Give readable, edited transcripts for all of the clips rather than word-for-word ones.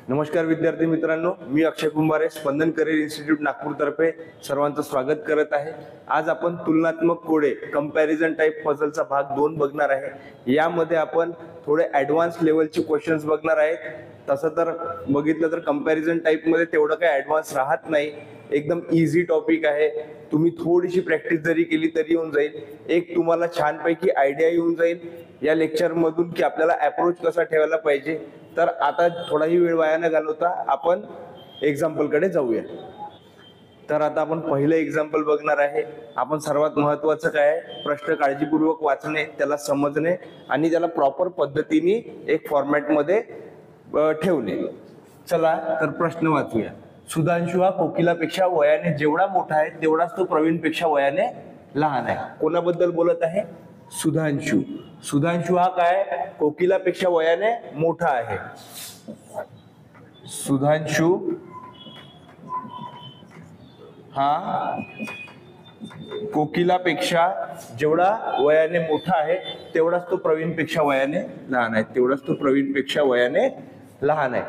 नमस्कार विद्यार्थी मित्रांनो, मी अक्षय कुंभारे, स्पंदन करिअर इन्स्टिट्यूट नागपूर तर्फे सर्वांचं स्वागत करत आहे। आज आपण तुलनात्मक कोडे कंपॅरिझन टाइप पझलचा भाग 2 बघणार आहे। यामध्ये आपण थोडे ॲडव्हान्स लेवलचे क्वेश्चन्स बघणार आहेत। तसं तर बघितलं तर कंपॅरिझन टाइप मध्ये तेवढं काही ॲडव्हान्स राहत नाही, एकदम इझी टॉपिक आहे। तुम्ही थोडीशी प्रॅक्टिस जरी केली तरी येऊन जाईल। एक तुम्हाला छानपैकी आयडिया येऊन जाईल या लेक्चर मधून की आपल्याला अप्रोच कसा ठेवायला पाहिजे। तर आता थोडाही वेळ वाया न घालवता आपण एक्झाम्पल कडे जाऊया। तर आता आपण पहिलं एक्झाम्पल बघणार आहे। आपण सर्वात महत्त्वाचं काय आहे, प्रश्न काळजीपूर्वक वाचणे, त्याला समजणे आणि त्याला प्रॉपर पद्धतीने एक फॉर्मॅट मध्ये ठेवणे। चला तर प्रश्न वाचूया। सुधांशु हा कोकिलापेक्षा वयाने जेवढा मोठा आहे तेवढाच तो प्रवीणपेक्षा वयाने लहान आहे। कोणाबद्दल बोलत आहे? सुधांशु। सुधांशु हा काय, कोकिलापेक्षा वयाने मोठा आहे। सुधांशु हा कोकिलापेक्षा जेवढा वयाने मोठा आहे तेवढाच तो प्रवीणपेक्षा वयाने लहान आहे। तेवढाच तो प्रवीणपेक्षा वयाने लहान आहे।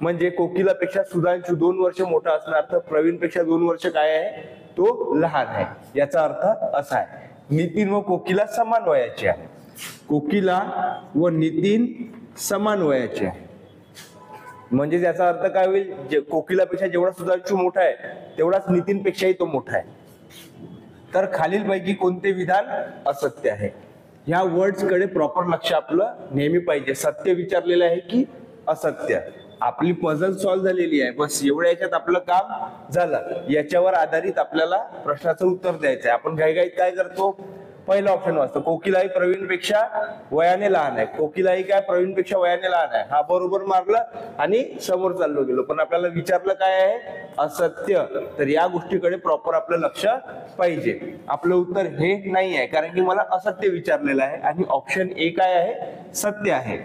म्हणजे कोकिलापेक्षा सुधांशु 2 वर्ष मोठा असणार, तर प्रवीणपेक्षा 2 वर्ष काय आहे, तो लहान आहे। याचा अर्थ असा आहे, नितीन व कोकिला समान वयाचे आहे। कोकिला व नितीन समान वयाचे आहे। म्हणजे याचा अर्थ काय होईल, कोकिलापेक्षा जेवढा सुधांशु मोठा आहे तेवढाच नितीन पेक्षाही तो मोठा आहे। तर खालीलपैकी कोणते विधान असत्य आहे? ह्या वर्ड्स कडे प्रॉपर लक्ष आपलं नेहमी पाहिजे। सत्य विचारलेलं आहे की असत्य? आपली पझल सॉल्व्ह झालेली आहे, बस एवढ्या याच्यात आपलं काम झालं। याच्यावर आधारित आपल्याला प्रश्नाचं उत्तर द्यायचं आहे। आपण घाईघाईत काय करतो, पहिला ऑप्शन वाचतो, कोकिलाही प्रवीणपेक्षा वयाने लहान आहे। कोकिलाही काय प्रवीणपेक्षा वयाने लहान आहे, हा बरोबर मारलं आणि समोर चाललो गेलो। पण आपल्याला विचारलं काय आहे, असत्य। तर या गोष्टीकडे प्रॉपर आपलं लक्ष पाहिजे। आपलं उत्तर हे नाही आहे, कारण की मला असत्य विचारलेलं आहे आणि ऑप्शन ए काय आहे, सत्य आहे।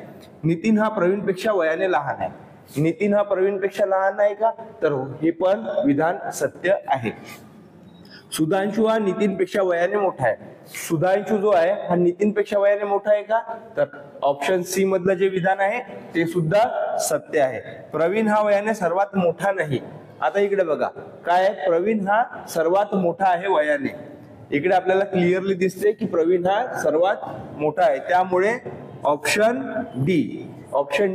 नितीन हा प्रवीणपेक्षा वयाने लहान आहे। नितीन हा प्रवीणपेक्षा लहान आहे का, तर हे पण विधान सत्य आहे। सुधांशु हा नितीनपेक्षा वयाने मोठा आहे। सुधांशु जो आहे हा नितीनपेक्षा वयाने मोठा आहे का, तर ऑप्शन सी मधलं जे विधान आहे ते सुद्धा सत्य आहे। प्रवीण हा वयाने सर्वात मोठा नाही। आता इकडे बघा काय आहे, प्रवीण हा सर्वात मोठा आहे वयाने। इकडे आपल्याला क्लिअरली दिसते की प्रवीण हा सर्वात मोठा आहे, त्यामुळे ऑप्शन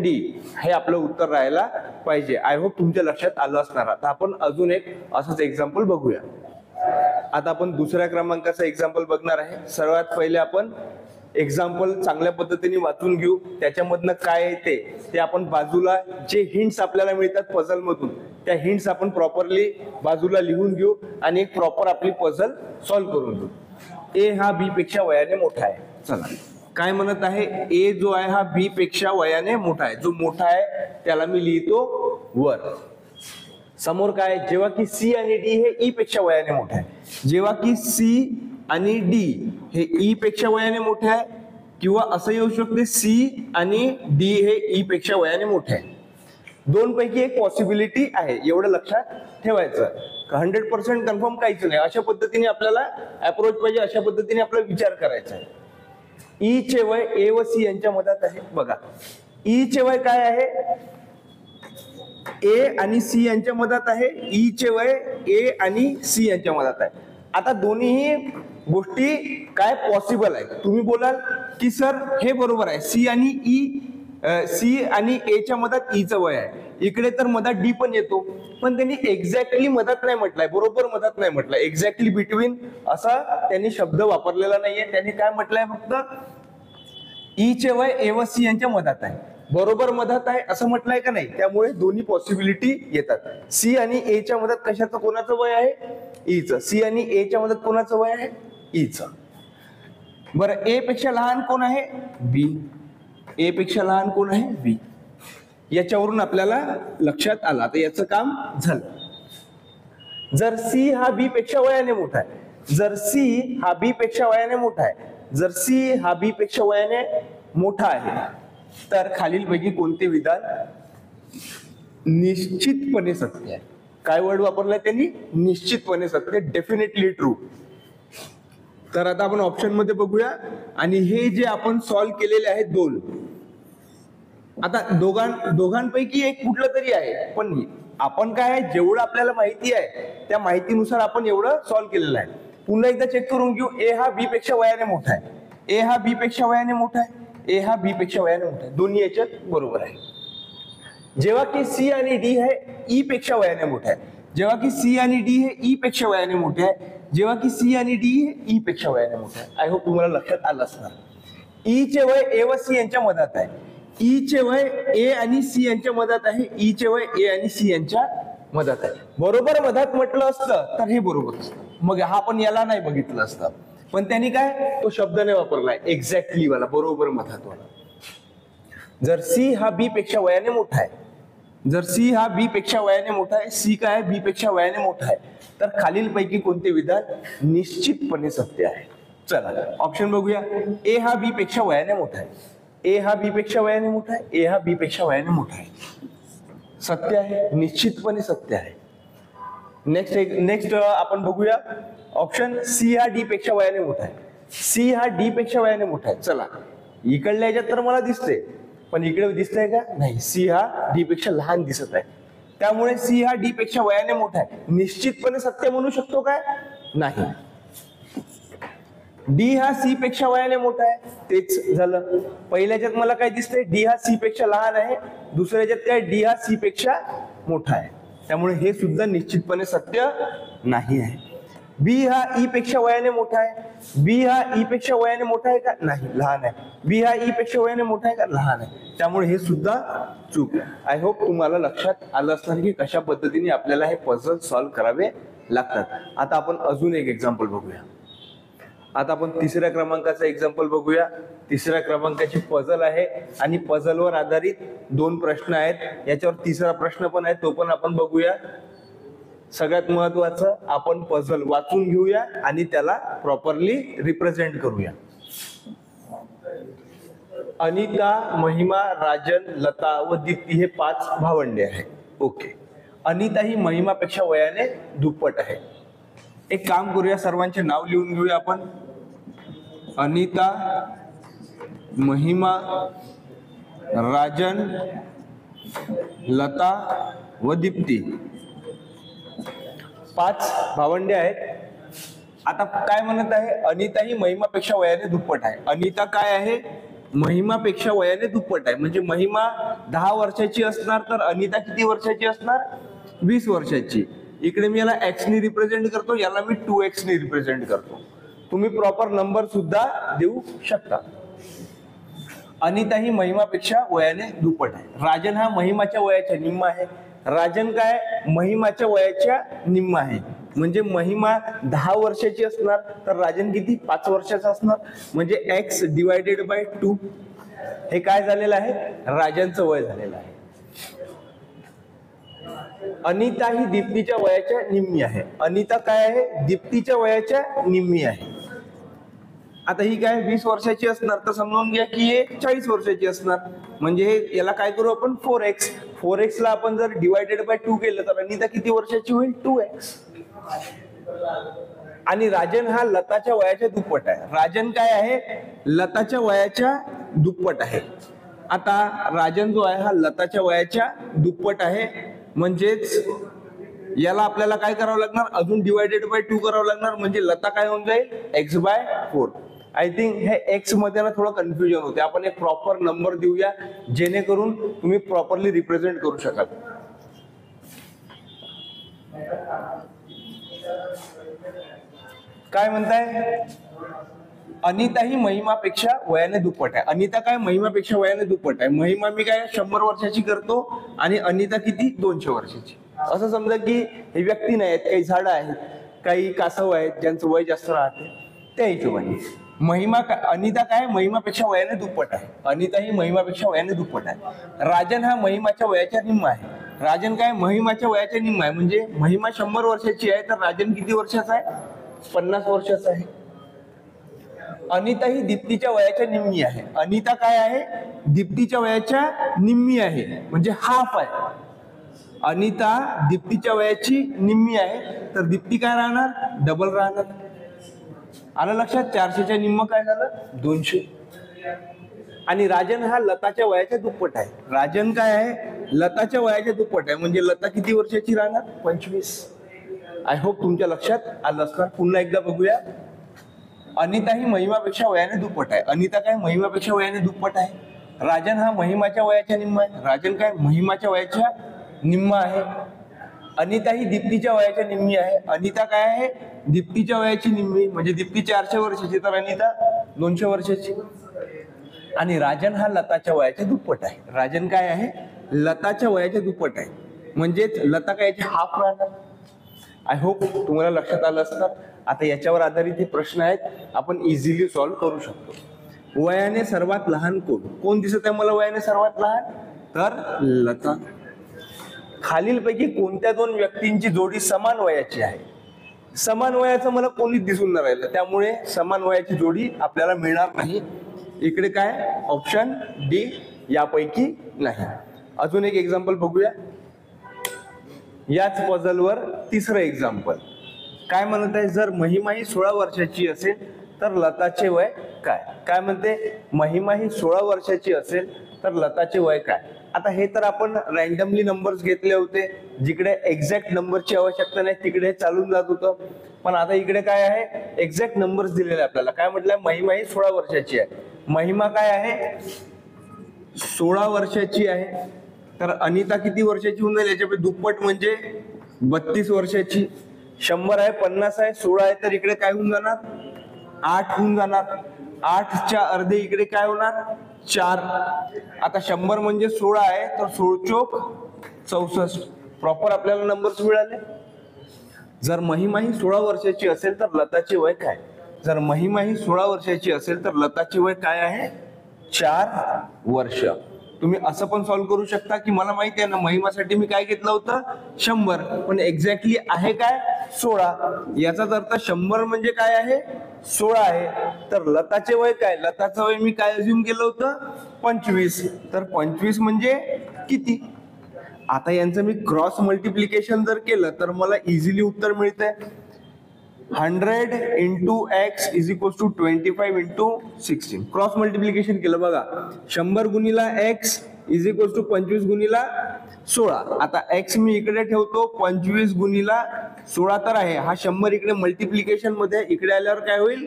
डी हे आपलं उत्तर राहायला पाहिजे। आय होप तुमच्या लक्षात आलं असणार। आता आपण अजून एक असंच एक्झाम्पल बघूया। आता आपण दुसऱ्या क्रमांकाचा एक्झाम्पल बघणार आहे। सर्वात पहिले आपण एक्झाम्पल चांगल्या पद्धतीने वाचून घेऊ, त्याच्यामधनं काय येते ते आपण बाजूला जे हिंट्स आपल्याला मिळतात पझल मधून, त्या हिंट्स आपण प्रॉपरली बाजूला लिहून घेऊ आणि एक प्रॉपर आपली पझल सॉल्व्ह करून घेऊ। ए हा बी पेक्षा वयाने मोठा आहे। चला काय म्हणत आहे, ए जो आहे हा बी पेक्षा वयाने मोठा आहे। जो मोठा आहे त्याला मी लिहितो वर। समोर काय, जेव्हा की सी आणि डी हे ई पेक्षा वयाने मोठे आहे। जेव्हा की सी आणि डी हे ई पेक्षा वयाने मोठे आहे, किंवा असं येऊ शकते सी आणि डी हे ई पेक्षा वयाने मोठे आहे। दोन पैकी एक पॉसिबिलिटी आहे, एवढं लक्षात ठेवायचं। 100% कन्फर्म काहीच नाही। अशा पद्धतीने आपल्याला अप्रोच पाहिजे, अशा पद्धतीने आपला विचार करायचा आहे। ई चे वय ए व सी यांच्या मधात आहे। बघा ई चे वय काय आहे, ए आणि सी यांच्या मधात आहे। ई चे वय ए आणि सी यांच्या मधात आहे। आता दोन्ही गोष्टी काय पॉसिबल आहे। तुम्ही बोलाल की सर हे बरोबर आहे, सी आणि ए च्या मधात ई चं वय आहे। इकडे तर मधात डी पण येतो, पण त्यांनी एक्झॅक्टली मधात नाही म्हटलंय, बरोबर मधात नाही म्हटलंय। एक्झॅक्टली बिटवीन असा त्यांनी शब्द वापरलेला नाहीये। त्यांनी काय म्हटलंय, फक्त ई चे वय ए व सी यांच्या मधात आहे, बरोबर मधात आहे असं म्हटलंय का नाही। त्यामुळे दोन्ही पॉसिबिलिटी येतात। सी आणि ए च्या मधात कशाचं कोणाचं वय आहे, ई चं। सी आणि ए च्या मधात कोणाचं वय आहे, ई चं। बरं ए पेक्षा लहान कोण आहे, बी। ए पेक्षा लहान कोण आहे, बी। याच्यावरून आपल्याला लक्षात आलं। आता याचं काम झालं। जर सी हा बी पेक्षा वयाने मोठा आहे, जर सी हा बी पेक्षा वयाने मोठा आहे, जर सी हा बी पेक्षा वयाने मोठा आहे, तर खालीलपैकी कोणते विधान निश्चितपणे सत्य आहे? काय वर्ड वापरलाय त्यांनी, निश्चितपणे सत्य, डेफिनेटली ट्रू। तर आता आपण ऑप्शन मध्ये बघूया, आणि हे जे आपण सॉल्व्ह केलेले आहेत दोन, आता दोघांपैकी एक कुठलं तरी आहे, पण आपण काय आहे, जेवढं आपल्याला माहिती आहे त्या माहितीनुसार आपण एवढं सॉल्व्ह केलेलं आहे. पुन्हा एकदा चेक करून घेऊ. ए हा बी पेक्षा वयाने मोठा आहे, ए हा बी पेक्षा वयाने मोठा आहे, ए हा बी पेक्षा वयाने मोठा आहे, दोन्ही याच्यात बरोबर आहे. जेव्हा की सी आणि डी हे ई पेक्षा वयाने मोठे आहे, जेव्हा की सी आणि डी हे ई पेक्षा वयाने मोठे आहे, जेव्हा की सी आणि डी हे ई पेक्षा वयाने मोठे आहे. आय होप तुम्हाला लक्षात आलं असणार. ई चे वय ए व सी यांच्या मधात आहे, ई चे वय ए आणि सी यांच्या मधात आहे, ई चे वय ए आणि सी यांच्या मधात आहे. बरोबर मधात म्हटलं असतं तर हे बरोबर असतं, मग हा पण याला नाही बघितलं असतं, पण त्यांनी काय तो शब्द नाही वापरलाय एक्झॅक्टली वाला, बरोबर मधात वाला. जर सी हा बी पेक्षा वयाने मोठा आहे, जर सी हा बी पेक्षा वयाने मोठा आहे, सी काय आहे बी पेक्षा वयाने मोठा आहे, तर खालीलपैकी कोणते विधान निश्चितपणे सत्य आहे. चला ऑप्शन बघूया. ए हा बी पेक्षा वयाने मोठा आहे, ए हा बी पेक्षा वयाने मोठा आहे, ए हा बी पेक्षा वयाने मोठा आहे, सत्य आहे, निश्चितपणे सत्य आहे. नेक्स्ट आपण बघूया ऑप्शन सी हा डी पेक्षा वयाने मोठा आहे, सी हा डी पेक्षा वयाने मोठा आहे. चला इकडल्या याच्यात तर मला दिसते, पण इकडे दिसतंय का नाही, सी हा डी पेक्षा लहान दिसत आहे, त्यामुळे सी हा डी पेक्षा वयाने मोठा आहे, निश्चितपणे सत्य म्हणू शकतो काय, नाही. डी हा सी पेक्षा वयाने मोठा आहे, तेच झालं. पहिल्याच्यात मला काय दिसतंय, डी हा सी पेक्षा लहान आहे, दुसऱ्याच्यात काय डी हा सी पेक्षा मोठा आहे, त्यामुळे हे सुद्धा निश्चितपणे सत्य नाही आहे. बी हा ई पेक्षा वयाने मोठा आहे, बी हा ई पेक्षा वयाने मोठा आहे का, नाही, लहान आहे. बी हा ई पेक्षा वयाने मोठा आहे का, लहान आहे, त्यामुळे हे सुद्धा चूक आहे. आय होप तुम्हाला लक्षात आलं असणार की कशा पद्धतीने आपल्याला हे पझल सॉल्व्ह करावे लागतात. आता आपण अजून एक एक्झाम्पल बघूया. आता आपण तिसऱ्या क्रमांकाचा एक्झाम्पल बघूया. तिसऱ्या क्रमांकाची पझल आहे आणि पझलवर आधारित 2 प्रश्न आहेत, याच्यावर तिसरा प्रश्न पण आहे, तो पण आपण बघूया. सगळ्यात महत्वाचं आपण पझल वाचून घेऊया आणि त्याला प्रॉपरली रिप्रेझेंट करूया. अनिता, महिमा, राजन, लता व दीप्ती हे 5 भावंडे आहेत. ओके. अनिता ही महिमापेक्षा वयाने दुप्पट आहे. एक काम करूया, सर्वांचे नाव लिहून घेऊया आपण. अनिता, महिमा, राजन, लता व दीप्ती 5 भावंडे आहेत. आता काय म्हणत आहे, अनिता ही महिमापेक्षा वयाने दुप्पट आहे. अनिता काय आहे, महिमापेक्षा वयाने दुप्पट आहे, म्हणजे महिमा 10 वर्षाची असणार तर अनिता किती वर्षाची असणार, 20 वर्षाची. इकडे मी याला x ने रिप्रेझेंट करतो, याला मी 2x ने रिप्रेझेंट करतो. तुम्ही प्रॉपर नंबर सुद्धा देऊ शकता. अनिता ही महिमापेक्षा वयाने दुप्पट आहे. राजन हा महिमाच्या वयाच्या निम्मा आहे. राजन काय महिमाच्या वयाच्या निम्मा आहे, म्हणजे महिमा 10 वर्षाची असणार तर राजन किती 5 वर्षाचा असणार, म्हणजे x डिवायडेड बाय 2 हे काय झालेलं आहे, राजनचं वय झालेलं आहे. अनिता ही दीप्तीच्या वयाच्या निम्मी आहे. अनिता काय आहे, दीप्तीच्या वयाच्या निम्मी आहे. आता ही काय 20 वर्षाची असणार तर समजून घ्या की हे 40 वर्षाची असणार, म्हणजे याला काय करू आपण 4x. 4x ला आपण जर डिवायडेड बाय 2 केलं तर अनिता किती वर्षाची होईल, 2x. आणि राजन हा लताच्या वयाच्या दुप्पट आहे. राजन काय आहे, लताच्या वयाच्या दुप्पट आहे. आता राजन जो आहे हा लताच्या वयाच्या दुप्पट आहे, म्हणजेच याला आपल्याला काय करावं लागणार, अजून डिवायडेड बाय 2 करावं लागणार, म्हणजे लता काय होऊन जाईल x/4. आय थिंक हे एक्स मध्ये ना थोडं कन्फ्युजन होते. आपण एक प्रॉपर नंबर देऊया जेणेकरून तुम्ही प्रॉपरली रिप्रेझेंट करू शकाल. काय म्हणताय, अनिता ही महिमापेक्षा वयाने दुप्पट आहे. अनिता काय महिमापेक्षा वयाने दुप्पट आहे. महिमा मी काय 100 वर्षाची करतो आणि अनिता किती 200 वर्षाची. असं समजा की हे व्यक्ती नाही आहेत, काही झाडं आहेत, काही कासव आहेत ज्यांचं वय जास्त राहते, त्या हिशोबाने महिमा अनिता काय महिमापेक्षा वयाने दुप्पट आहे. अनिता ही महिमापेक्षा वयाने दुप्पट आहे. राजन हा महिमाच्या वयाच्या निम्मा आहे. राजन काय महिमाच्या वयाच्या निम्मा आहे, म्हणजे महिमा 100 वर्षाची आहे तर राजन किती वर्षाचा आहे, 50 वर्षाचा आहे. अनिता ही दीप्तीच्या वयाच्या निम्मी आहे. अनिता काय आहे, दीप्तीच्या वयाच्या निम्मी आहे, म्हणजे हाफ आहे. अनिता दीप्तीच्या वयाची निम्मी आहे तर दीप्ती काय राहणार, डबल राहणार. आलं लक्षात, 400च्या निम्म काय झालं 200. आणि राजन हा लताच्या वयाच्या दुप्पट आहे. राजन काय आहे, लताच्या वयाच्या दुप्पट आहे. म्हणजे लता किती वर्षाची राहणार, 25. आय होप तुमच्या लक्षात आलं असणार. पुन्हा एकदा बघूया. अनिता ही महिमापेक्षा वयाने दुप्पट आहे. अनिता काय महिमापेक्षा वयाने दुप्पट आहे. राजन हा महिमाच्या वयाच्या निम्मा आहे. राजन काय महिमाच्या वयाच्या निम्मा आहे. अनिता ही दीप्तीच्या वयाच्या निम्मी आहे. अनिता काय आहे, दीप्तीच्या वयाची निम्मी. म्हणजे दीप्ती 400 वर्षाची तर अनिता 200 वर्षाची. आणि राजन हा लताच्या वयाच्या दुप्पट आहे. राजन काय आहे, लताच्या वयाच्या दुप्पट आहे. म्हणजेच लता काय याची हाफ राहणार. आय होप तुम्हाला लक्षात आलं असणार. आता याच्यावर आधारित हे प्रश्न आहेत, आपण इझिली सॉल्व्ह करू शकतो. वयाने सर्वात लहान कोण, कोण दिसत आहे मला वयाने सर्वात लहान, तर लता. खालीलपैकी कोणत्या दोन व्यक्तींची जोडी समान वयाची आहे. समान वयाचं मला कोणीच दिसून नाही राहिलं, त्यामुळे समान वयाची जोडी आपल्याला मिळणार नाही. इकडे काय ऑप्शन डी यापैकी नाही. अजून एक एक्झाम्पल बघूया. याच पझलवर तिसरं एक्झाम्पल काय म्हणत आहे, जर महिमा ही 16 वर्षाची असेल तर लताचे वय काय. काय म्हणते, महिमा ही 16 वर्षाची असेल तर लताचे वय काय. आता हे तर आपण रॅन्डमली नंबर्स घेतले होते, जिकडे एक्झॅक्ट नंबरची आवश्यकता नाही तिकडे चालून जात होतं. पण आता इकडे काय आहे, एक्झॅक्ट नंबर्स दिलेले आपल्याला. काय म्हटलंय, महिमा ही 16 वर्षाची आहे. महिमा काय आहे, 16 वर्षाची आहे. तर अनिता किती वर्षाची होऊन जाईल, याच्यापैकी दुप्पट म्हणजे 32 वर्षाची. 100 आहे, 50 आहे, 16 आहे, तर इकडे काय होऊन जाणार, 8 होऊन जाणार. 8च्या अर्धे इकडे काय होणार, 4. आता 100 म्हणजे 16 आहे, तर 16 चोक 64. प्रॉपर आपल्याला नंबर्स मिळाले. जर महिमा ही 16 वर्षाची असेल तर लताचे वय काय. जर महिमा ही 16 वर्षाची असेल तर लताचे वय काय आहे, 4 वर्ष. तुम्ही असं पण सॉल्व्ह करू शकता की मला माहिती आहे ना, महिमासाठी मी काय घेतलं होतं 100, पण एक्झॅक्टली आहे काय 16. याचाच अर्थ 100 म्हणजे काय आहे, 16 आहे. तर लताचे वय काय, लताचं वय मी काय अज्युम केलं होतं 25. तर 25 म्हणजे किती. आता यांचं मी क्रॉस मल्टिप्लिकेशन जर केलं तर मला इझिली उत्तर मिळतंय. 100 into x is equals to 25 into 16. Cross multiplication केलं बघा. 100 गुणिला x is equals to 25 गुणिला 16. आता x मी इकडे ठेवतो, 25 गुणिला 16 तर आहे. हा 100 इकडे मल्टिप्लिकेशन मध्ये, इकडे आल्यावर काय होईल,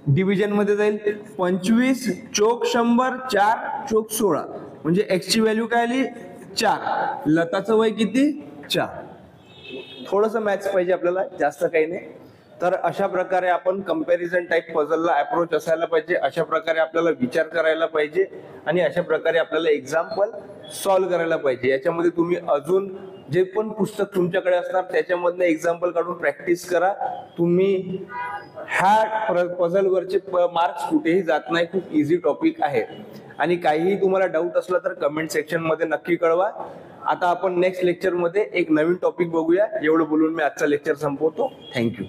डिव्हिजन मध्ये जाईल. 25 चोक 100, 4 चोक 16, म्हणजे x ची व्हॅल्यू काय आली 4. लताचं वय किती, 4. थोडंसं मॅथ्स पाहिजे आपल्याला, जास्त काही नाही. तर अशा प्रकारे आपण कंपॅरिझन टाइप पझलला अप्रोच असायला पाहिजे. अशा प्रकारे आपल्याला विचार करायला पाहिजे आणि अशा प्रकारे आपल्याला एक्झाम्पल सॉल्व्ह करायला पाहिजे. याच्यामध्ये तुम्ही अजून जे पण पुस्तक तुमच्याकडे असणार त्याच्यामधनं एक्झाम्पल काढून प्रॅक्टिस करा. तुम्ही ह्या पझलवरचे मार्क्स कुठेही जात नाही. खूप इझी टॉपिक आहे. आणि काहीही तुम्हाला डाऊट असला तर कमेंट सेक्शन मध्ये नक्की कळवा. आता आपण नेक्स्ट लेक्चर मध्ये एक नवीन टॉपिक बघूया. एवढं बोलून मी आजचा लेक्चर संपवतो. थँक्यू.